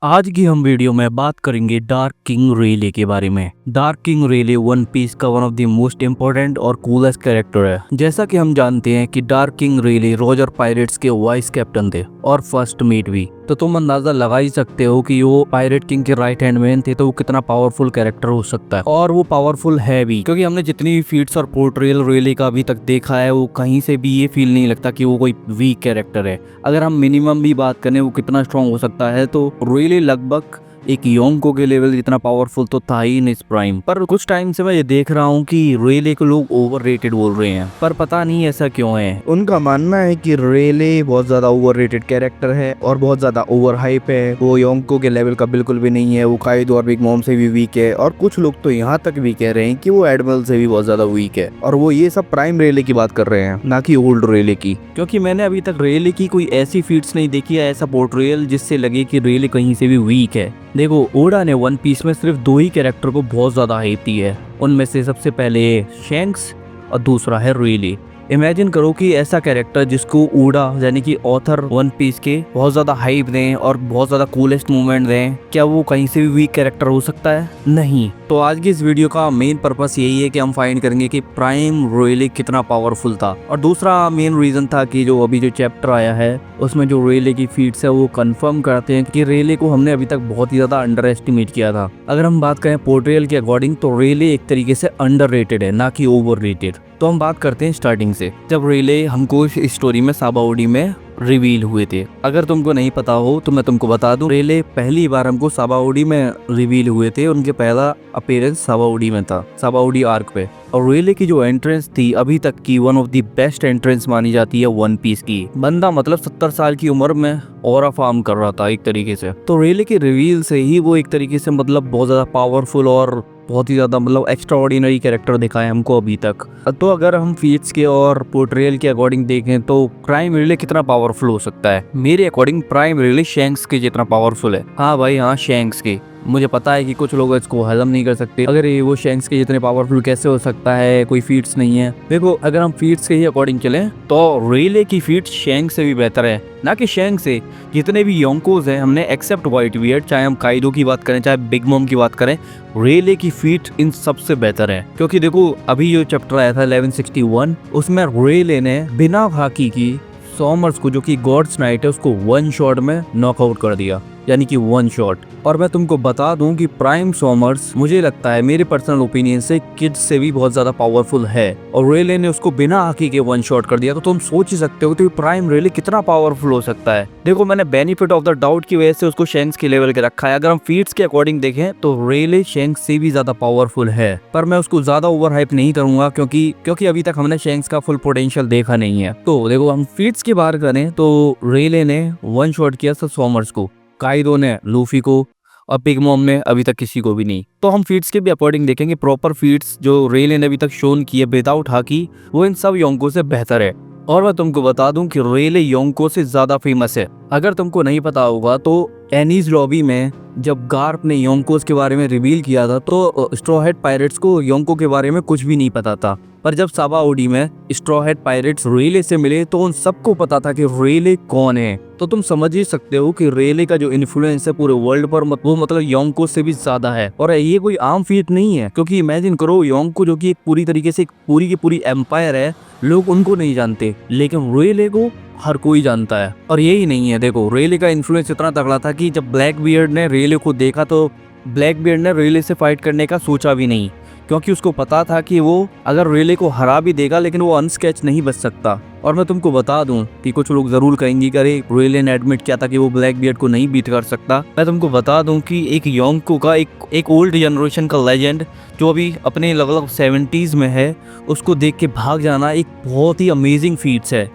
आज की हम वीडियो में बात करेंगे डार्क किंग रेले के बारे में। डार्क किंग रेले वन पीस का one of the most important और कूलेस्ट कैरेक्टर है। जैसा कि हम जानते हैं कि डार्क किंग रेले रॉजर पायरेट्स के वाइस कैप्टन थे और फर्स्ट मीट भी, तो तुम अंदाजा लगा ही सकते हो कि वो पायरेट किंग के राइट हैंड मैन थे, तो वो कितना पावरफुल कैरेक्टर हो सकता है। और वो पावरफुल है भी, क्योंकि हमने जितनी भी फीट्स और पोर्ट्रेयल रेले का अभी तक देखा है, वो कहीं से भी ये फील नहीं लगता कि वो कोई वीक कैरेक्टर है। अगर हम मिनिमम भी बात करें वो कितना स्ट्रांग हो सकता है, तो रेले लगभग एक योंको के लेवल जितना पावरफुल तो था ही इन इस प्राइम। पर कुछ टाइम से मैं ये देख रहा हूँ कि रेले को लोग ओवररेटेड बोल रहे हैं, पर पता नहीं ऐसा क्यों है। उनका मानना है कि रेले बहुत ज्यादा ओवररेटेड कैरेक्टर है और बहुत ज्यादा ओवर हाइप है। वो योंको के लेवल का बिल्कुल भी नहीं है। वो काइडो और बिग मॉम से भी वीक है, और कुछ लोग तो यहाँ तक भी कह रहे हैं कि वो एडमिरल से भी बहुत ज्यादा वीक है। और वो ये सब प्राइम रेले की बात कर रहे हैं, ना कि ओल्ड रेले की। क्योंकि मैंने अभी तक रेले की कोई ऐसी फीट्स नहीं देखी है, ऐसा पोर्ट्रेयल जिससे लगे कि रेले कहीं से भी वीक है। देखो, ओडा ने वन पीस में सिर्फ दो ही कैरेक्टर को बहुत ज्यादा हाइप दी है। उनमें से सबसे पहले शैंक्स और दूसरा है रेले। इमेजिन करो कि ऐसा कैरेक्टर जिसको ओडा यानी कि ऑथर वन पीस के बहुत ज्यादा हाइप दें और बहुत ज्यादा कूलेस्ट मूवमेंट दें, क्या वो कहीं से भी वीक कैरेक्टर हो सकता है? नहीं। तो आज की इस वीडियो का मेन पर्पस यही है कि हम फाइंड करेंगे कि प्राइम रेले कितना पावरफुल था। और दूसरा मेन रीजन था कि जो अभी जो चैप्टर आया है उसमें जो रेले की फीट्स है वो कंफर्म करते हैं कि रेले को हमने अभी तक बहुत ही ज्यादा अंडर एस्टिमेट किया था। अगर हम बात करें पोर्ट्रेयल के अकॉर्डिंग, तो रेले एक तरीके से अंडररेटेड है, ना कि ओवररेटेड। तो हम बात करते हैं स्टार्टिंग से, जब रेले हमको इस स्टोरी में साबाओडी में रिवील हुए थे। अगर तुमको नहीं पता हो तो मैं तुमको बता दूं, रेले पहली बार हमको साबाओडी में रिवील हुए थे। उनके पहला अपीयरेंस साबाओडी में था, साबाओडी आर्क पे। और रेले की जो एंट्रेंस थी अभी तक की one of the best entrance मानी जाती है वन पीस की। बंदा मतलब 70 साल की उम्र में ऑरा फार्म कर रहा था एक तरीके से। तो रेले के रिवील से ही वो एक तरीके से मतलब बहुत ज्यादा पावरफुल और बहुत ही ज्यादा मतलब एक्स्ट्रा ऑर्डिनरी कैरेक्टर दिखाए हमको अभी तक। तो अगर हम फीट्स के और पोर्ट्रेयल के अकॉर्डिंग देखें तो प्राइम रेले कितना पावरफुल हो सकता है? मेरे अकॉर्डिंग प्राइम रेले शैंक्स के जितना पावरफुल है। हाँ भाई हाँ, शैंक्स के। मुझे पता है कि कुछ लोग इसको हजम नहीं कर सकते, अगर ये वो शैंक्स के जितने पावरफुल कैसे हो सकता है, कोई फीट्स नहीं है। देखो, अगर हम फीट्स के ही अकॉर्डिंग चलें तो रेले की फीट शैंक्स से भी बेहतर है, ना कि शैंक्स से। जितने भी योंकोज हैं हमने एक्सेप्ट व्हाइट बियर्ड, चाहे हम काइडो की बात करें चाहे बिग मॉम की बात करें, रेले की फीट इन सबसे बेहतर है। क्योंकि देखो, अभी जो चैप्टर आया था 1161, उसमें रेले ने बिना फाकी की सॉमर्स को, जो कि गॉड्स नाइट है, उसको वन शॉट में नॉकआउट कर दिया, यानी कि वन शॉट। और मैं तुमको बता दूं कि प्राइम सॉमर्स मुझे लगता है, मेरे पर्सनल ओपिनियन से, किड्स से भी बहुत ज्यादा पावरफुल है। और रेले ने उसको बिना आंखी के वन शॉट कर दिया, तो तुम सोच ही सकते हो कि प्राइम रेले कितना पावरफुल हो सकता है। देखो, मैंने बेनिफिट ऑफ द डाउट की वजह से उसको शैंक्स के लेवल के रखा है। अगर हम फीट्स के अकॉर्डिंग देखें तो रेले शैंक्स से भी ज्यादा पावरफुल है, पर मैं उसको ज्यादा ओवर हाइप नहीं करूंगा, क्योंकि अभी तक हमने शैंक्स का फुल पोटेंशियल देखा नहीं है। तो देखो, हम फीट्स की बात करें तो रेले ने वन शॉट किया था सॉमर्स को, काइडो ने लूफी को, और बिग मॉम ने अभी तक किसी को भी नहीं। तो हम फीट्स के भी अकॉर्डिंग देखेंगे, प्रॉपर फीट्स जो रेले ने अभी तक शोन किए विदाउट हाकी, वो इन सब योंको से बेहतर है। और मैं तुमको बता दूं कि रेले योंको से ज्यादा फेमस है। अगर तुमको नहीं पता होगा तो एनीज लॉबी में जब गार्प ने योंकोस के बारे में रिवील किया था, तो स्ट्रॉ हेड पायरेट्स को योंको के बारे में कुछ भी नहीं पता था। पर जब साबाओडी में स्ट्रॉ हेड पायरेट्स रेले से मिले तो उन सबको पता था कि रेले कौन है। तो तुम समझ ही सकते हो कि रेले का जो इन्फ्लुएंस है पूरे वर्ल्ड पर, वो मतलब योंको से भी ज्यादा है। और ये कोई आम फीट नहीं है, क्योंकि इमेजिन करो, योंको जो कि एक पूरी तरीके से एक पूरी की पूरी एम्पायर है, लोग उनको नहीं जानते, लेकिन रेले को हर कोई जानता है। और यही नहीं है, देखो, रेले का इन्फ्लुएंस इतना तगड़ा था कि जब ब्लैक बियर्ड ने रेले को देखा तो ब्लैक बियर्ड ने रेले से फाइट करने का सोचा भी नहीं, क्योंकि उसको पता था कि वो अगर रेले को हरा भी देगा लेकिन वो अनस्केच नहीं बच सकता। और मैं तुमको बता दूं कि कुछ लोग जरूर कहेंगे कि अरे, रेले ने एडमिट किया था कि वो ब्लैक बियर्ड को नहीं बीट कर सकता। मैं तुमको बता दूं कि एक योंको का एक ओल्ड जनरेशन का लेजेंड जो अभी अपने लगभग 70s में है, उसको देख के भाग जाना एक बहुत ही अमेजिंग फीट्स है।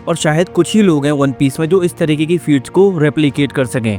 और शायद कुछ ही लोग हैं वन पीस में जो इस तरीके की फीट्स को रेप्लिकेट कर सकें।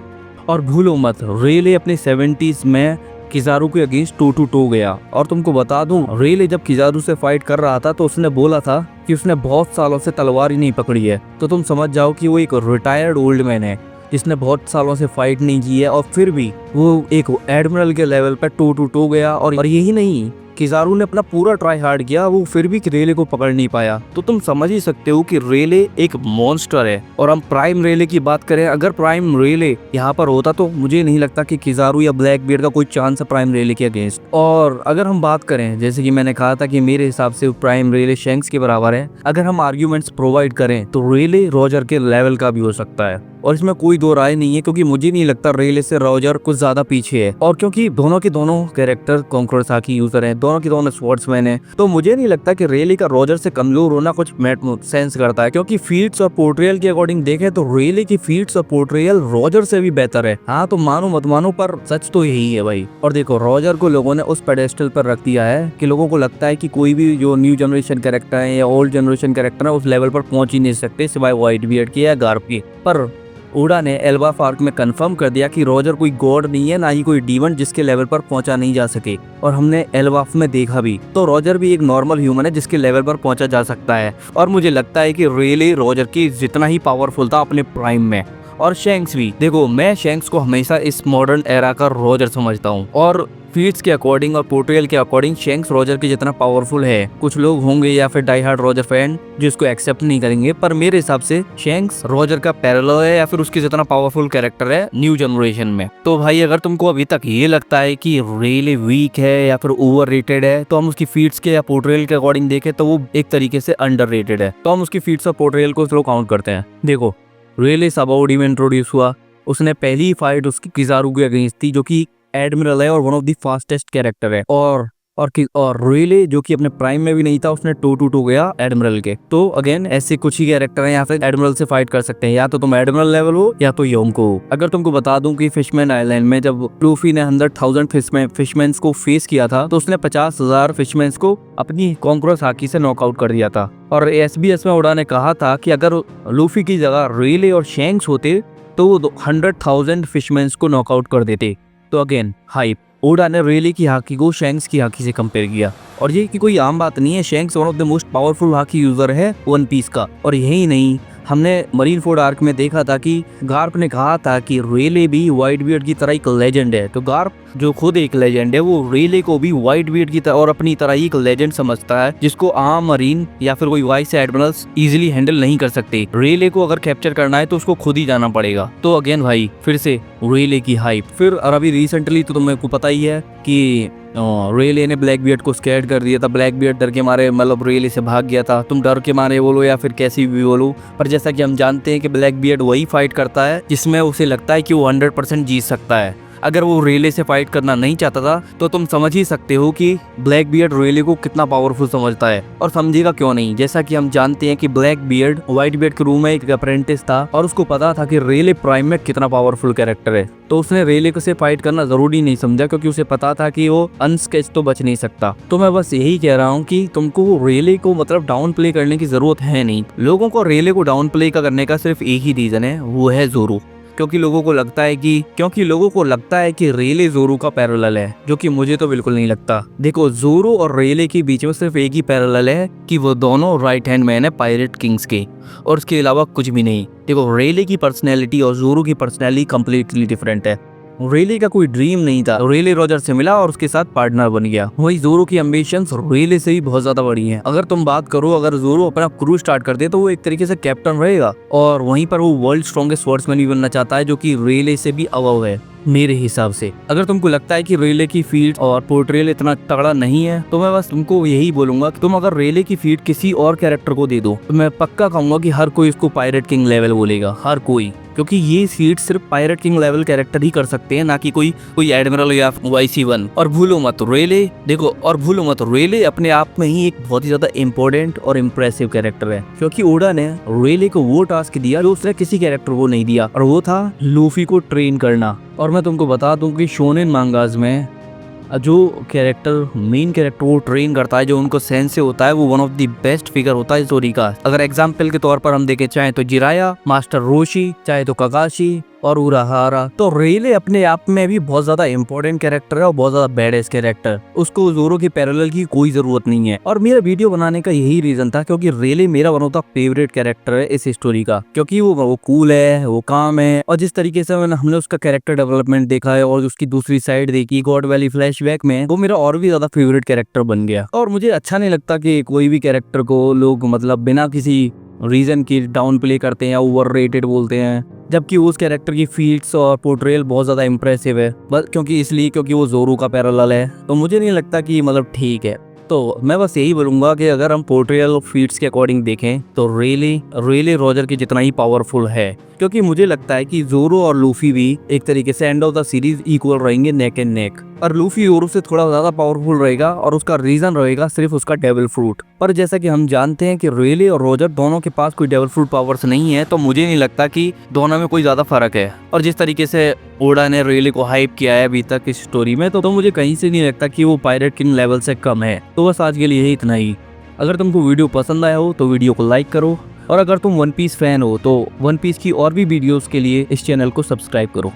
और भूलो मत, रेले अपने 70s में किजारू के अगेंस्ट टो टू टो गया। और तुमको बता दूं, रेले जब किजारू से फाइट कर रहा था तो उसने बोला था कि उसने बहुत सालों से तलवार ही नहीं पकड़ी है। तो तुम समझ जाओ कि वो एक रिटायर्ड ओल्ड मैन है जिसने बहुत सालों से फाइट नहीं की है, और फिर भी वो एक एडमिरल के लेवल पर टो टू टो गया। और यही नहीं, किजारू ने अपना पूरा ट्राई हार्ड किया, वो फिर भी रेले को पकड़ नहीं पाया। तो तुम समझ ही सकते हो कि रेले एक मॉन्स्टर है। और हम प्राइम रेले की बात करें, अगर प्राइम रेले यहाँ पर होता तो मुझे नहीं लगता कि किजारू या ब्लैक बियर्ड का कोई चांस है प्राइम रेले के अगेंस्ट। और अगर हम बात करें, जैसे कि मैंने कहा था कि मेरे हिसाब से प्राइम रेले शैंक्स के बराबर है, अगर हम आर्ग्यूमेंट्स प्रोवाइड करें तो रेले रॉजर के लेवल का भी हो सकता है। और इसमें कोई दो राय नहीं है, क्योंकि मुझे नहीं लगता रेले से रॉजर कुछ ज्यादा पीछे है। और क्योंकि दोनों के दोनों कैरेक्टर कॉन्करर साकी यूजर हैं, दोनों के दोनों स्वॉर्ड्समैन हैं, तो मुझे नहीं लगता कि रेले का रॉजर से कमजोर होना कुछ सेंस करता है। क्योंकि फीट्स और पोर्ट्रियल के अकॉर्डिंग देखें तो रेले की फीट्स और पोर्ट्रियल रॉजर से भी बेहतर है। हाँ, तो मानो मत मानो, पर सच तो यही है भाई। और देखो, रॉजर को लोगों ने उस पेडेस्टल पर रख दिया है कि लोगों को लगता है कि कोई भी जो न्यू जनरेशन कैरेक्टर है या ओल्ड जनरेशन कैरेक्टर है उस लेवल पर पहुंच ही नहीं सकते सिवाय व्हाइट बियर्ड के या गार्प के। पर ओडा ने एल्बाफ आर्क में कंफर्म कर दिया कि रॉजर कोई गॉड नहीं है, ना ही कोई डीमन जिसके लेवल पर पहुंचा नहीं जा सके। और हमने एल्बाफ में देखा भी, तो रॉजर भी एक नॉर्मल ह्यूमन है जिसके लेवल पर पहुंचा जा सकता है। और मुझे लगता है कि रेले रॉजर की जितना ही पावरफुल था अपने प्राइम में। और शैंक्स भी, देखो मैं शैंक्स को हमेशा इस मॉडर्न एरा का रॉजर समझता हूँ। और फीट्स के अकॉर्डिंग और पोर्ट्रियल के अकॉर्डिंग शैंक्स रॉजर के जितना पावरफुल है। कुछ लोग होंगे या फिर डाई हार्ड रॉजर फैन जो इसको एक्सेप्ट नहीं करेंगे, पर मेरे हिसाब से शैंक्स रॉजर का पैरेलल है या फिर उसके जितना पावरफुल कैरेक्टर है न्यू जनरेशन में। तो भाई अगर तुमको अभी तक ये लगता है कि रेले वीक है या फिर ओवररेटेड है, तो हम उसकी फीट्स के या पोर्ट्रियल के अकॉर्डिंग देखें तो वो एक तरीके से अंडररेटेड है। तो हम उसकी फीट्स और पोर्ट्रियल को स्लो काउंट करते हैं। देखो, रेले साबाउडी में इंट्रोड्यूस हुआ, उसने पहली फाइट उसकी किजारू के अगेंस्ट थी जो कि एडमिरल है और one of the fastest character है। और रेले जो कि अपने प्राइम में भी नहीं था, उसने टू गया एडमिरल के। तो अगेन ऐसे कुछ ही कैरेक्टर हैं यहाँ पे एडमिरल से फाइट कर सकते हैं, या तो तुम एडमिरल लेवल हो या तो योंको हो। अगर तुमको बता दूं कि फिशमैन आइलैंड में जब लूफी ने 100,000 फिशमैन्स को फेस किया था, तो उसने 50,000 फिशमैन्स को अपनी कॉन्करर साकी से नॉकआउट कर दिया था। और SBS में ओडा ने कहा था कि अगर लूफी की जगह रेले और शैंक्स होते तो वो 100,000 फिशमैन्स को नॉकआउट कर देते। तो अगेन हाइप, ओडा ने रेले की हाकी को शैंक्स की हाकी से कंपेयर किया। और ये कि कोई आम बात नहीं है, shanks one of the most powerful hockey user है वन पीस का। और यही नहीं, हमने मरीन फोर्ड आर्क में देखा था कि गार्प ने कहा था कि रेले भी व्हाइट बियर्ड की तरह एक लेजेंड है। तो गार्प जो खुद एक लेजेंड है, वो रेले को भी व्हाइट बियर्ड की तरह और अपनी तरह ही एक लेजेंड समझता है, जिसको आम मरीन या फिर कोई वाइस एडमिरल्स इजीली हैंडल नहीं कर सकते। रेले को अगर कैप्चर करना है तो उसको खुद ही जाना पड़ेगा। तो अगेन भाई फिर से रेले की हाइप। फिर और अभी रिसेंटली तो तुम्हें को पता ही है कि रेले ने ब्लैक बियर्ड को स्कैर्ड कर दिया था। ब्लैक बियर्ड डर के मारे मतलब रेले से भाग गया था। तुम डर के मारे बोलो या फिर कैसी भी बोलो, पर जैसा कि हम जानते हैं कि ब्लैक बियर्ड वही फाइट करता है जिसमें उसे लगता है कि वो 100% जीत सकता है। अगर वो रेले से फाइट करना नहीं चाहता था तो तुम समझ ही सकते हो कि ब्लैक बियर्ड रेले को कितना पावरफुल समझता है, और समझेगा क्यों नहीं। जैसा कि हम जानते हैं कि ब्लैक बियर्ड व्हाइट बियर्ड के रूम में एक अप्रेंटिस था और उसको पता था कि रेले प्राइम में कितना पावरफुल कैरेक्टर है। तो उसने रेले से फाइट करना जरूरी नहीं समझा, क्योंकि उसे पता था कि वो अनस्केच तो बच नहीं सकता। तो मैं बस यही कह रहा हूँ कि तुमको रेले को मतलब डाउन प्ले करने की जरूरत है नहीं। लोगों को रेले को डाउन प्ले करने का सिर्फ एक ही रीजन है, वो है जोरो। क्योंकि लोगों को लगता है कि रेले जोरो का पैरेलल है, जो कि मुझे तो बिल्कुल नहीं लगता। देखो, जोरो और रेले के बीच में सिर्फ एक ही पैरेलल है कि वो दोनों राइट हैंड मैन है पायरेट किंग्स के, और उसके अलावा कुछ भी नहीं। देखो, रेले की पर्सनैलिटी और जोरो की पर्सनैलिटी कंप्लीटली डिफरेंट है। रेले का कोई ड्रीम नहीं था, रेले रॉजर से मिला और उसके साथ पार्टनर बन गया। वही जोरो की एम्बिशंस रेले से भी बहुत ज्यादा बड़ी हैं। अगर तुम बात करो, अगर जोरो अपना क्रू स्टार्ट कर दे तो वो एक तरीके से कैप्टन रहेगा, और वहीं पर वो वर्ल्ड स्ट्रॉन्गेस्ट स्वॉर्ड्समैन भी बनना चाहता है, जो कि रेले से भी अबव है मेरे हिसाब से। अगर तुमको लगता है कि रेले की फीट और पोर्ट्रियल इतना तगड़ा नहीं है, तो मैं बस तुमको यही बोलूंगा कि तुम अगर रेले की फीट किसी और कैरेक्टर को दे दो तो मैं पक्का कहूंगा कि हर कोई इसको पायरेट किंग लेवल बोलेगा, हर कोई। क्योंकि ये फीट सिर्फ पायरेट किंग लेवल कैरेक्टर ही कर सकते हैं, ना कि कोई एडमिरल या YC1। और भूलो मत रेले अपने आप में ही एक बहुत ही ज्यादा इंपॉर्टेंट और इम्प्रेसिव कैरेक्टर है, क्योंकि ओडा ने रेले को वो टास्क दिया जो उसने किसी कैरेक्टर को नहीं दिया, और वो था लूफी को ट्रेन करना। और मैं तुमको बता दूं कि शोनेन मांगास में जो मेन कैरेक्टर वो ट्रेन करता है, जो उनको सेंस से होता है, वो one of the best figure होता है स्टोरी का। अगर एग्जाम्पल के तौर पर हम देखें, चाहे तो जिराया, मास्टर रोशी, चाहे तो काकाशी, और उराहारा। तो रेले अपने आप में भी बहुत ज्यादा इंपॉर्टेंट कैरेक्टर है और बहुत ज्यादा बैड कैरेक्टर। उसको जोरो की पैरेलल की कोई जरूरत नहीं है। और मेरा वीडियो बनाने का यही रीजन था क्योंकि रेले मेरा one of the favourite character है इस स्टोरी का, क्योंकि वो कूल है, वो काम है, और जिस तरीके से हमने उसका कैरेक्टर डेवलपमेंट देखा है और उसकी दूसरी साइड देखी गॉड वैली फ्लैशबैक में, वो मेरा और भी ज्यादा फेवरेट कैरेक्टर बन गया। और मुझे अच्छा नहीं लगता कि कोई भी कैरेक्टर को लोग मतलब बिना किसी रीजन की डाउन प्ले करते हैं या ओवर रेटेड बोलते हैं, जबकि उस कैरेक्टर की फीट्स और पोर्ट्रेयल बहुत ज्यादा इंप्रेसिव है, बस क्योंकि वो जोरू का पैरेलल है। तो मुझे नहीं लगता कि मतलब ठीक है। तो मैं बस यही बोलूंगा कि अगर हम पोर्ट्रेयल फीट्स के अकॉर्डिंग देखें तो रेले रॉजर की जितना ही पावरफुल है, क्योंकि मुझे लगता है कि जोरो और लूफी भी एक तरीके से end of the series equal रहेंगे, नेक एंड नेक। और लूफी जोरो से थोड़ा ज्यादा पावरफुल रहेगा और उसका रीजन रहेगा सिर्फ उसका डेविल फ्रूट। पर जैसा कि हम जानते हैं कि रेले और रॉजर दोनों के पास कोई डेविल फ्रूट पावर्स नहीं है, तो मुझे नहीं लगता कि दोनों में कोई ज्यादा फर्क है। और जिस तरीके से ओडा ने रेले को हाइप किया है अभी तक इस स्टोरी में, तो मुझे कहीं से नहीं लगता कि वो पायरेट किंग लेवल से कम है। तो बस आज के लिए यही इतना ही। अगर तुमको वीडियो पसंद आया हो तो वीडियो को लाइक करो, और अगर तुम वन पीस फैन हो तो वन पीस की और भी वीडियोस के लिए इस चैनल को सब्सक्राइब करो।